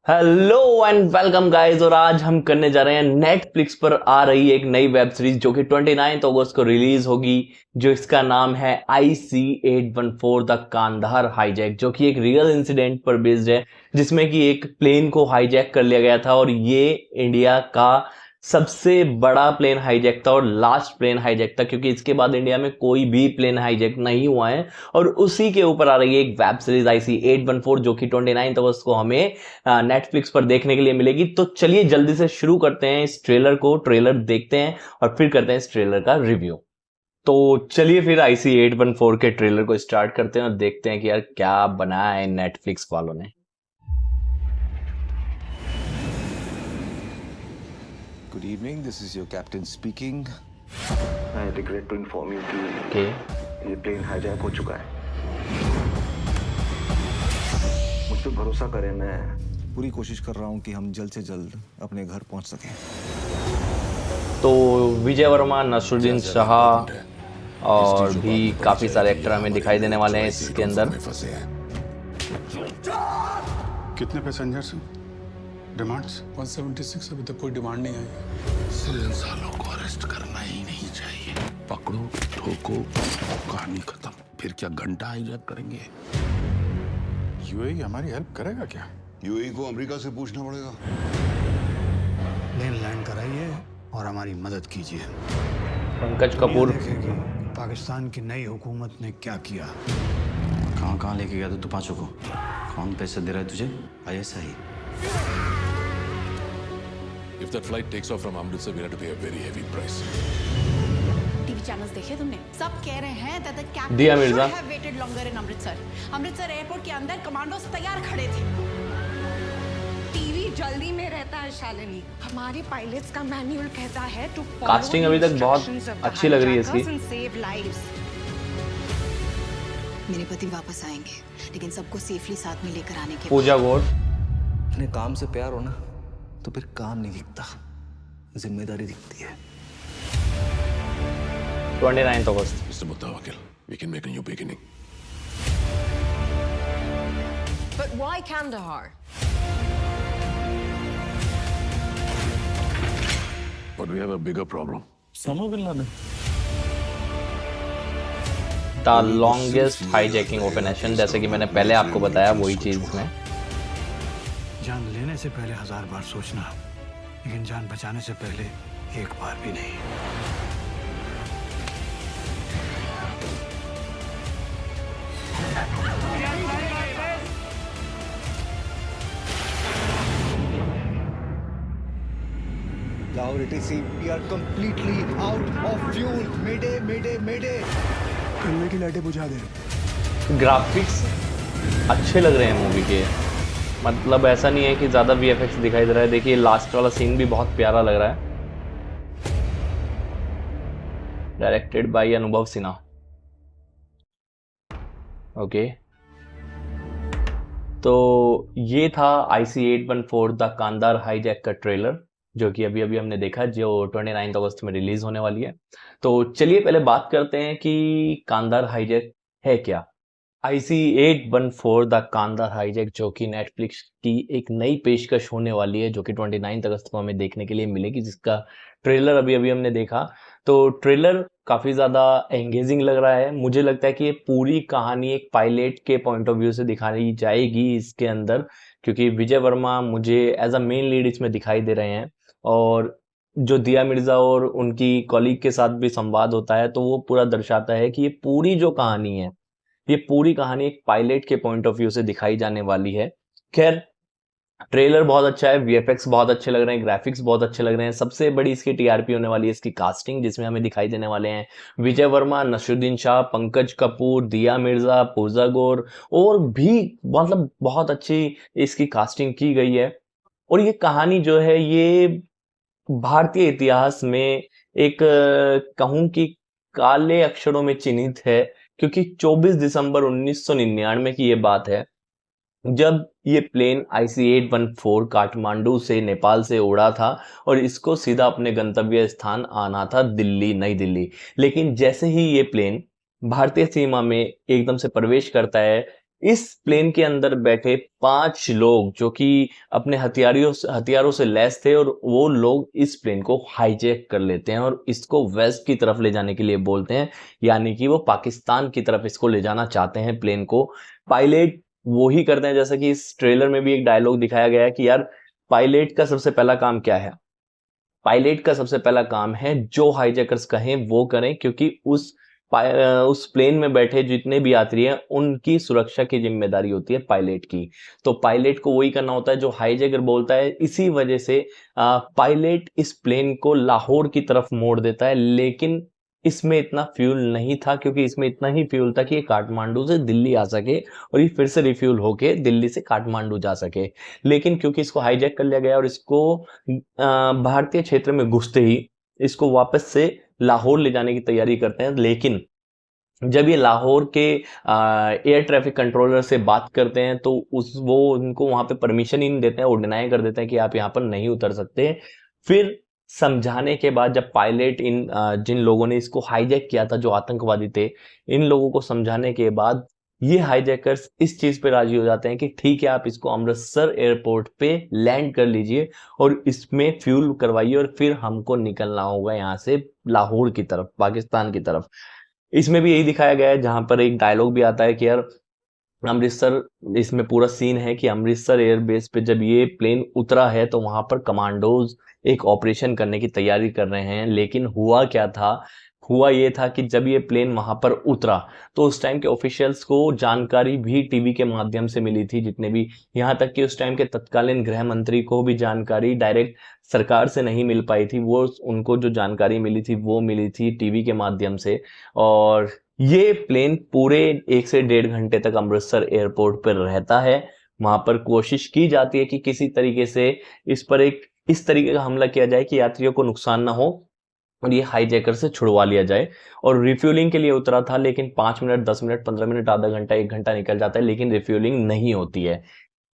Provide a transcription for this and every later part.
Hello and welcome guys. और आज हम करने जा रहे हैं नेटफ्लिक्स पर आ रही एक नई वेब सीरीज जो कि 29 अगस्त को रिलीज होगी, जो इसका नाम है IC-814 द कांधार हाईजैक, जो कि एक रियल इंसिडेंट पर बेस्ड है, जिसमें कि एक प्लेन को हाईजैक कर लिया गया था। और ये इंडिया का सबसे बड़ा प्लेन हाईजैक था और लास्ट प्लेन हाईजैक था, क्योंकि इसके बाद इंडिया में कोई भी प्लेन हाईजैक नहीं हुआ है। और उसी के ऊपर आ रही है एक वेब सीरीज IC-814, जो कि 29 अगस्त को हमें नेटफ्लिक्स पर देखने के लिए मिलेगी। तो चलिए जल्दी से शुरू करते हैं इस ट्रेलर देखते हैं और फिर करते हैं इस ट्रेलर का रिव्यू। तो चलिए फिर IC-814 के ट्रेलर को स्टार्ट करते हैं और देखते हैं कि यार क्या बनाया है नेटफ्लिक्स वालों ने। Good evening, this is your captain speaking. I regret to inform you कि ओके ये प्लेन हाईजैक हो चुका है। मुझ पे भरोसा करें, मैं पूरी कोशिश कर रहा हूँ कि हम जल्द से जल्द अपने घर पहुँच सकें। तो विजय वर्मा, नसरुद्दीन शाह और भी काफी सारे एक्टर हमें दिखाई देने वाले हैं इसके अंदर। कितने पैसेंजर्स हैं? डिमांड्स 176। अभी तक कोई डिमांड नहीं आई। सिर्फ सालों को अरेस्ट करना ही नहीं चाहिए। पकड़ो, ठोको, कहानी खत्म। फिर क्या घंटा हाईजैक करेंगे? यूएई हमारी हेल्प करेगा क्या? यूएई को अमेरिका से पूछना पड़ेगा। प्लेन लैंड कराइए और हमारी मदद कीजिए। पंकज कपूर, देखें कि पाकिस्तान की नई हुकूमत ने क्या किया। कहाँ कहाँ लेके गया तू पांचों को? कौन पैसे दे रहा है तुझे? ISI। If that flight takes off from Amritsar, we have to pay a very heavy price. TV channels देखे तुमने? सब कह रहे हैं that the captain दिया Mirza. should have waited longer in Amritsar. Amritsar airport के अंदर कमांडोज तैयार खड़े थे। टीवी जल्दी में रहता है शालिनी। हमारे पायलट्स का मैनुअल कहता है to follow कास्टिंग अभी तक बहुत instructions of the अच्छी लग रही है इसकी। hijackers and save lives। मेरे पति वापस आएंगे, लेकिन सबको सेफली साथ में लेकर आने के पूजा गौड़, अपने काम से प्यार हो ना तो फिर काम नहीं दिखता, जिम्मेदारी दिखती है। 29 अगस्त। Mr. Muttawakil, we can make a new beginning. But why Kandahar? But we have a bigger problem. The longest hijacking operation, जैसे कि मैंने पहले आपको बताया वही चीज इसमें। जान लेने से पहले 1000 बार सोचना, लेकिन जान बचाने से पहले एक बार भी नहीं। Tower ATC, we are completely out of fuel. Mayday, mayday, mayday. Convey की लाइटें बुझा दे। ग्राफिक्स अच्छे लग रहे हैं मूवी के, मतलब ऐसा नहीं है कि ज़्यादा VFX दिखाई दे रहा है। देखिए लास्ट वाला सीन भी बहुत प्यारा लग रहा है। डायरेक्टेड बाय अनुभव सिन्हा। ओके, तो ये था IC-814 द कांधार हाईजैक का ट्रेलर, जो कि अभी अभी हमने देखा, जो 29 अगस्त में रिलीज होने वाली है। तो चलिए पहले बात करते हैं कि कांधार हाईजैक है क्या। IC-814 द कांधार हाईजैक, जो कि नेटफ्लिक्स की एक नई पेशकश होने वाली है, जो कि 29 अगस्त को हमें देखने के लिए मिलेगी, जिसका ट्रेलर अभी अभी हमने देखा। तो ट्रेलर काफ़ी ज़्यादा एंगेजिंग लग रहा है। मुझे लगता है कि ये पूरी कहानी एक पायलट के पॉइंट ऑफ व्यू से दिखाई जाएगी इसके अंदर, क्योंकि विजय वर्मा मुझे एज अ मेन लीड इसमें दिखाई दे रहे हैं। और जो दिया मिर्जा और उनकी कॉलीग के साथ भी संवाद होता है, तो वो पूरा दर्शाता है कि ये पूरी जो कहानी है, ये पूरी कहानी एक पायलट के पॉइंट ऑफ व्यू से दिखाई जाने वाली है। खैर, ट्रेलर बहुत अच्छा है, VFX बहुत अच्छे लग रहे हैं, ग्राफिक्स बहुत अच्छे लग रहे हैं। सबसे बड़ी इसकी TRP होने वाली है इसकी कास्टिंग, जिसमें हमें दिखाई देने वाले हैं विजय वर्मा, नसरुद्दीन शाह, पंकज कपूर, दिया मिर्जा, पूजा गौड़, और भी मतलब बहुत अच्छी इसकी कास्टिंग की गई है। और ये कहानी जो है, ये भारतीय इतिहास में एक कहूँ कि काले अक्षरों में चिन्हित है, क्योंकि 24 दिसंबर 1999 की ये बात है, जब ये प्लेन IC-814 काठमांडू से नेपाल से उड़ा था और इसको सीधा अपने गंतव्य स्थान आना था दिल्ली, नई दिल्ली। लेकिन जैसे ही ये प्लेन भारतीय सीमा में एकदम से प्रवेश करता है, इस प्लेन के अंदर बैठे 5 लोग जो कि अपने हथियारों से लैस थे, और वो लोग इस प्लेन को हाईजैक कर लेते हैं और इसको वेस्ट की तरफ ले जाने के लिए बोलते हैं, यानी कि वो पाकिस्तान की तरफ इसको ले जाना चाहते हैं प्लेन को। पायलट वो ही करते हैं, जैसा कि इस ट्रेलर में भी एक डायलॉग दिखाया गया है कि यार पायलट का सबसे पहला काम क्या है? पायलट का सबसे पहला काम है जो हाईजैकर्स कहें वो करें, क्योंकि उस प्लेन में बैठे जितने भी यात्री हैं उनकी सुरक्षा की जिम्मेदारी होती है पायलट की। तो पायलट को वही करना होता है जो हाईजैकर बोलता है। इसी वजह से पायलट इस प्लेन को लाहौर की तरफ मोड़ देता है, लेकिन इसमें इतना फ्यूल नहीं था, क्योंकि इसमें इतना ही फ्यूल था कि ये काठमांडू से दिल्ली आ सके और ये फिर से रिफ्यूल होके दिल्ली से काठमांडू जा सके। लेकिन क्योंकि इसको हाईजैक कर लिया गया और इसको भारतीय क्षेत्र में घुसते ही इसको वापस से लाहौर ले जाने की तैयारी करते हैं। लेकिन जब ये लाहौर के एयर ट्रैफिक कंट्रोलर से बात करते हैं तो वो उनको वहां पे परमिशन ही नहीं देते हैं, वो डिनाई कर देते हैं कि आप यहाँ पर नहीं उतर सकते। फिर समझाने के बाद जब पायलट जिन लोगों ने इसको हाईजैक किया था, जो आतंकवादी थे, इन लोगों को समझाने के बाद ये हाईजैकर्स इस चीज पे राजी हो जाते हैं कि ठीक है, आप इसको अमृतसर एयरपोर्ट पे लैंड कर लीजिए और इसमें फ्यूल करवाइए और फिर हमको निकलना होगा यहाँ से लाहौर की तरफ, पाकिस्तान की तरफ। इसमें भी यही दिखाया गया है, जहां पर एक डायलॉग भी आता है कि यार अमृतसर, इसमें पूरा सीन है कि अमृतसर एयरबेस पे जब ये प्लेन उतरा है तो वहां पर कमांडोज एक ऑपरेशन करने की तैयारी कर रहे हैं। लेकिन हुआ क्या था? हुआ ये था कि जब ये प्लेन वहां पर उतरा तो उस टाइम के ऑफिशियल्स को जानकारी भी टीवी के माध्यम से मिली थी, जितने भी, यहाँ तक कि उस टाइम के तत्कालीन गृह मंत्री को भी जानकारी डायरेक्ट सरकार से नहीं मिल पाई थी। वो उनको जो जानकारी मिली थी वो मिली थी टीवी के माध्यम से। और ये प्लेन पूरे 1 से 1.5 घंटे तक अमृतसर एयरपोर्ट पर रहता है। वहां पर कोशिश की जाती है कि किसी तरीके से इस पर इस तरीके का हमला किया जाए कि यात्रियों को नुकसान ना हो और ये हाईजैकर से छुड़वा लिया जाए। और रिफ्यूलिंग के लिए उतरा था, लेकिन 5 मिनट, 10 मिनट, 15 मिनट, आधा घंटा, 1 घंटा निकल जाता है, लेकिन रिफ्यूलिंग नहीं होती है।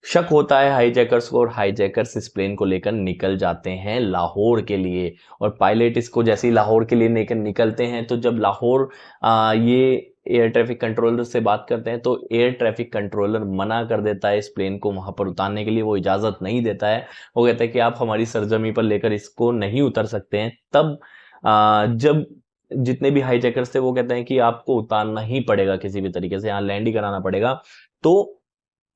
शक होता है हाईजैकर्स को और हाईजैकर्स इस प्लेन को लेकर निकल जाते हैं लाहौर के लिए। और पायलट इसको जैसे ही लाहौर के लिए लेकर निकलते हैं तो जब लाहौर ये एयर ट्रैफिक कंट्रोलर से बात करते हैं तो एयर ट्रैफिक कंट्रोलर मना कर देता है इस प्लेन को वहां पर उतारने के लिए, वो इजाजत नहीं देता है। वो कहता है कि आप हमारी सरजमी पर लेकर इसको नहीं उतर सकते हैं। तब जब जितने भी हाईजैकर्स थे वो कहते हैं कि आपको उतारना ही पड़ेगा, किसी भी तरीके से यहाँ लैंड ही कराना पड़ेगा। तो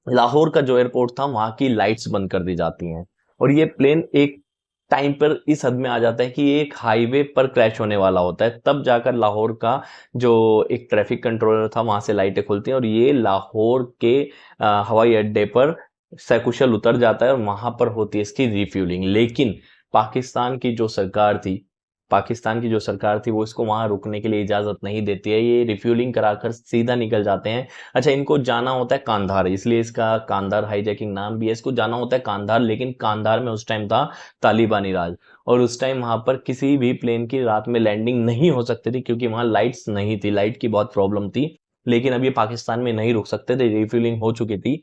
लाहौर का जो एयरपोर्ट था वहां की लाइट्स बंद कर दी जाती हैं और ये प्लेन एक टाइम पर इस हद में आ जाता है कि ये एक हाईवे पर क्रैश होने वाला होता है। तब जाकर लाहौर का जो एक ट्रैफिक कंट्रोलर था वहां से लाइटें खुलती हैं और ये लाहौर के हवाई अड्डे पर सकुशल उतर जाता है और वहां पर होती है इसकी रिफ्यूलिंग। लेकिन पाकिस्तान की जो सरकार थी वो इसको वहां रुकने के लिए इजाजत नहीं देती है। ये रिफ्यूलिंग कराकर सीधा निकल जाते हैं। अच्छा, इनको जाना होता है कांधार, इसलिए इसका कांधार हाईजैकिंग नाम भी है। इसको जाना होता है कांधार, लेकिन कांधार में उस टाइम था तालिबानी राज और उस टाइम वहां पर किसी भी प्लेन की रात में लैंडिंग नहीं हो सकती थी, क्योंकि वहां लाइट्स नहीं थी, लाइट की बहुत प्रॉब्लम थी। लेकिन अब ये पाकिस्तान में नहीं रुक सकते थे, रिफ्यूलिंग हो चुकी थी।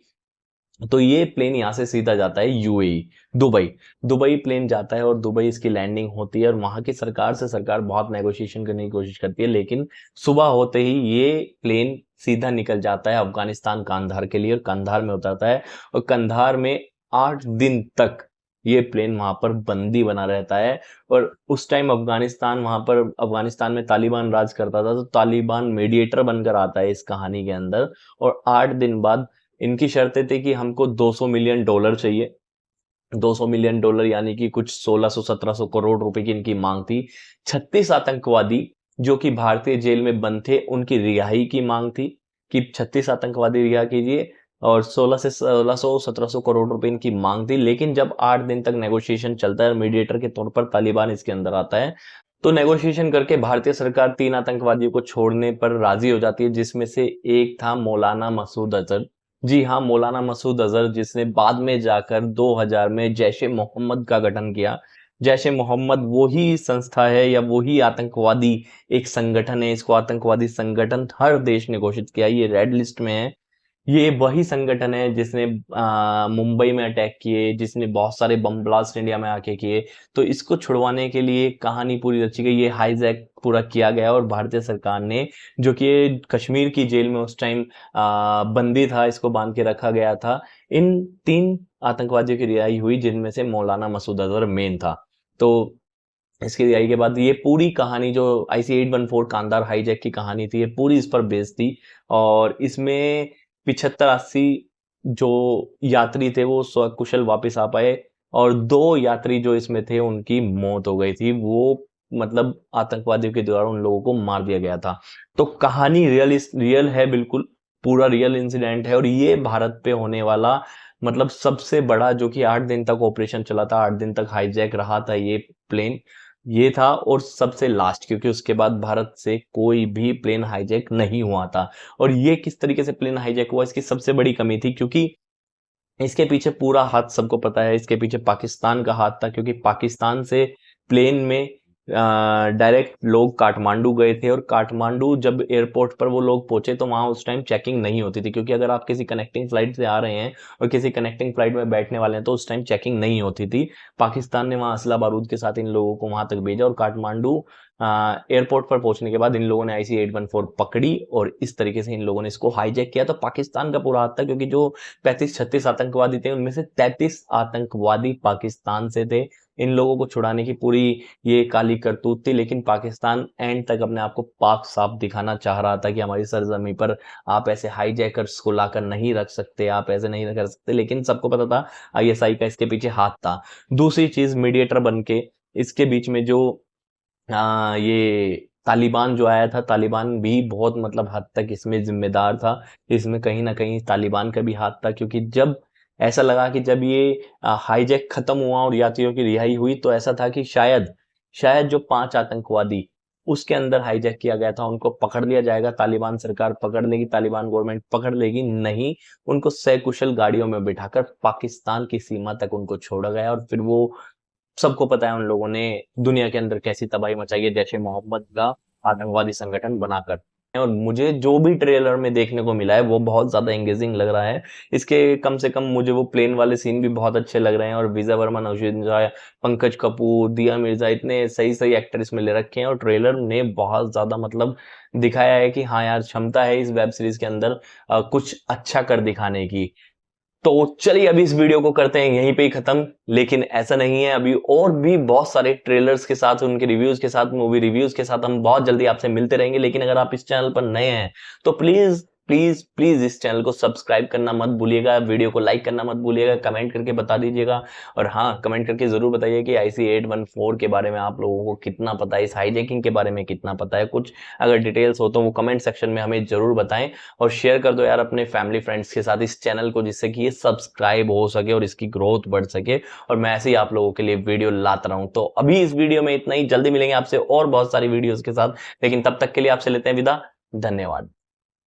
तो ये प्लेन यहाँ से सीधा जाता है यूएई, दुबई प्लेन जाता है और दुबई इसकी लैंडिंग होती है। और वहां की सरकार से सरकार बहुत नेगोशिएशन करने की कोशिश करती है, लेकिन सुबह होते ही ये प्लेन सीधा निकल जाता है अफगानिस्तान कांधार के लिए और कांधार में उतरता है। और कांधार में 8 दिन तक ये प्लेन वहां पर बंदी बना रहता है। और उस टाइम अफगानिस्तान में तालिबान राज करता था, तो तालिबान मीडिएटर बनकर आता है इस कहानी के अंदर। और 8 दिन बाद इनकी शर्तें थी कि हमको $200 मिलियन चाहिए। $200 मिलियन यानी कि कुछ 1600-1700 करोड़ रुपए की इनकी मांग थी। 36 आतंकवादी जो कि भारतीय जेल में बंद थे उनकी रिहाई की मांग थी कि 36 आतंकवादी रिहा कीजिए और 1600-1700 करोड़ रुपए इनकी मांग थी। लेकिन जब 8 दिन तक नेगोशिएशन चलता है, मीडिएटर के तौर पर तालिबान इसके अंदर आता है, तो नेगोशिएशन करके भारतीय सरकार 3 आतंकवादियों को छोड़ने पर राजी हो जाती है, जिसमें से एक था मौलाना मसूद अजहर। जी हाँ, मौलाना मसूद अजहर, जिसने बाद में जाकर 2000 में जैश ए मोहम्मद का गठन किया। जैश ए मोहम्मद वही संस्था है या वही आतंकवादी एक संगठन है, इसको आतंकवादी संगठन हर देश ने घोषित किया, ये रेड लिस्ट में है। ये वही संगठन है जिसने मुंबई में अटैक किए, जिसने बहुत सारे बम ब्लास्ट इंडिया में आके किए। तो इसको छुड़वाने के लिए कहानी पूरी रची गई, ये हाईजैक पूरा किया गया और भारतीय सरकार ने, जो कि ये कश्मीर की जेल में उस टाइम बंदी था, इसको बांध के रखा गया था। इन 3 आतंकवादियों की रिहाई हुई, जिनमें से मौलाना मसूद अजहर मेन था। तो इसकी रिहाई के बाद ये पूरी कहानी जो IC-814 कांधार हाईजैक की कहानी थी, ये पूरी इस पर बेस्ड थी। और इसमें 75-80 जो यात्री थे वो सकुशल वापस आ पाए, और 2 यात्री जो इसमें थे उनकी मौत हो गई थी। वो मतलब आतंकवादियों के द्वारा उन लोगों को मार दिया गया था। तो कहानी रियल है, बिल्कुल पूरा रियल इंसिडेंट है। और ये भारत पे होने वाला मतलब सबसे बड़ा, जो कि 8 दिन तक ऑपरेशन चला था, 8 दिन तक हाईजैक रहा था ये प्लेन, ये था। और सबसे लास्ट, क्योंकि उसके बाद भारत से कोई भी प्लेन हाईजैक नहीं हुआ था। और ये किस तरीके से प्लेन हाईजैक हुआ, इसकी सबसे बड़ी कमी थी, क्योंकि इसके पीछे पूरा हाथ सबको पता है, इसके पीछे पाकिस्तान का हाथ था। क्योंकि पाकिस्तान से प्लेन में डायरेक्ट लोग काठमांडू गए थे, और काठमांडू जब एयरपोर्ट पर वो लोग पहुंचे तो वहां उस टाइम चेकिंग नहीं होती थी। क्योंकि अगर आप किसी कनेक्टिंग फ्लाइट से आ रहे हैं और किसी कनेक्टिंग फ्लाइट में बैठने वाले हैं तो उस टाइम चेकिंग नहीं होती थी। पाकिस्तान ने वहां असला बारूद के साथ इन लोगों को वहां तक भेजा, और काठमांडू एयरपोर्ट पर पहुंचने के बाद इन लोगों ने IC-814 पकड़ी, और इस तरीके से इन लोगों ने इसको हाईजैक किया। तो पाकिस्तान का पूरा हाथ था, क्योंकि जो 35-36 आतंकवादी थे उनमें से 33 आतंकवादी पाकिस्तान से थे। इन लोगों को छुड़ाने की पूरी ये काली करतूत थी, लेकिन पाकिस्तान एंड तक अपने आप को पाक साफ दिखाना चाह रहा था कि हमारी सरजमी पर आप ऐसे हाईजैकर्स को लाकर नहीं रख सकते, आप ऐसे नहीं कर सकते। लेकिन सबको पता था ISI का इसके पीछे हाथ था। दूसरी चीज, मीडिएटर बन के इसके बीच में जो ये तालिबान जो आया था, तालिबान भी बहुत मतलब हद तक इसमें जिम्मेदार था। इसमें कहीं ना कहीं तालिबान का भी हाथ था, क्योंकि जब ऐसा लगा कि जब ये हाईजैक खत्म हुआ और यात्रियों की रिहाई हुई, तो ऐसा था कि शायद जो 5 आतंकवादी उसके अंदर हाईजैक किया गया था उनको पकड़ लिया जाएगा, तालिबान सरकार पकड़ लेगी, तालिबान गवर्नमेंट पकड़ लेगी। नहीं, उनको सकुशल गाड़ियों में बिठाकर पाकिस्तान की सीमा तक उनको छोड़ा गया। और फिर वो सबको पता है उन लोगों ने दुनिया के अंदर कैसी तबाही मचाई है, जैश ए मोहम्मद का आतंकवादी संगठन बनाकर। और मुझे जो भी ट्रेलर में देखने को मिला है वो बहुत ज्यादा एंगेजिंग लग रहा है। इसके कम से कम मुझे वो प्लेन वाले सीन भी बहुत अच्छे लग रहे हैं, और विजय वर्मा, नौशाद शाह, पंकज कपूर, दिया मिर्जा, इतने सही सही एक्टर इसमें ले रखे हैं। और ट्रेलर ने बहुत ज्यादा मतलब दिखाया है कि हाँ यार, क्षमता है इस वेब सीरीज के अंदर कुछ अच्छा कर दिखाने की। तो चलिए अभी इस वीडियो को करते हैं यहीं पे ही खत्म। लेकिन ऐसा नहीं है, अभी और भी बहुत सारे ट्रेलर्स के साथ, उनके रिव्यूज के साथ, मूवी रिव्यूज के साथ हम बहुत जल्दी आपसे मिलते रहेंगे। लेकिन अगर आप इस चैनल पर नए हैं तो प्लीज प्लीज प्लीज इस चैनल को सब्सक्राइब करना मत भूलिएगा, वीडियो को लाइक करना मत भूलिएगा, कमेंट करके बता दीजिएगा। और हाँ, कमेंट करके जरूर बताइए कि IC-814 के बारे में आप लोगों को कितना पता है, इस हाईजैकिंग के बारे में कितना पता है। कुछ अगर डिटेल्स हो तो वो कमेंट सेक्शन में हमें जरूर बताएं, और शेयर कर दो यार अपने फैमिली फ्रेंड्स के साथ इस चैनल को, जिससे कि ये सब्सक्राइब हो सके और इसकी ग्रोथ बढ़ सके, और मैं ऐसे ही आप लोगों के लिए वीडियो लाता रहूं। तो अभी इस वीडियो में इतना ही, जल्दी मिलेंगे आपसे और बहुत सारी वीडियोज के साथ। लेकिन तब तक के लिए आपसे लेते हैं विदा, धन्यवाद।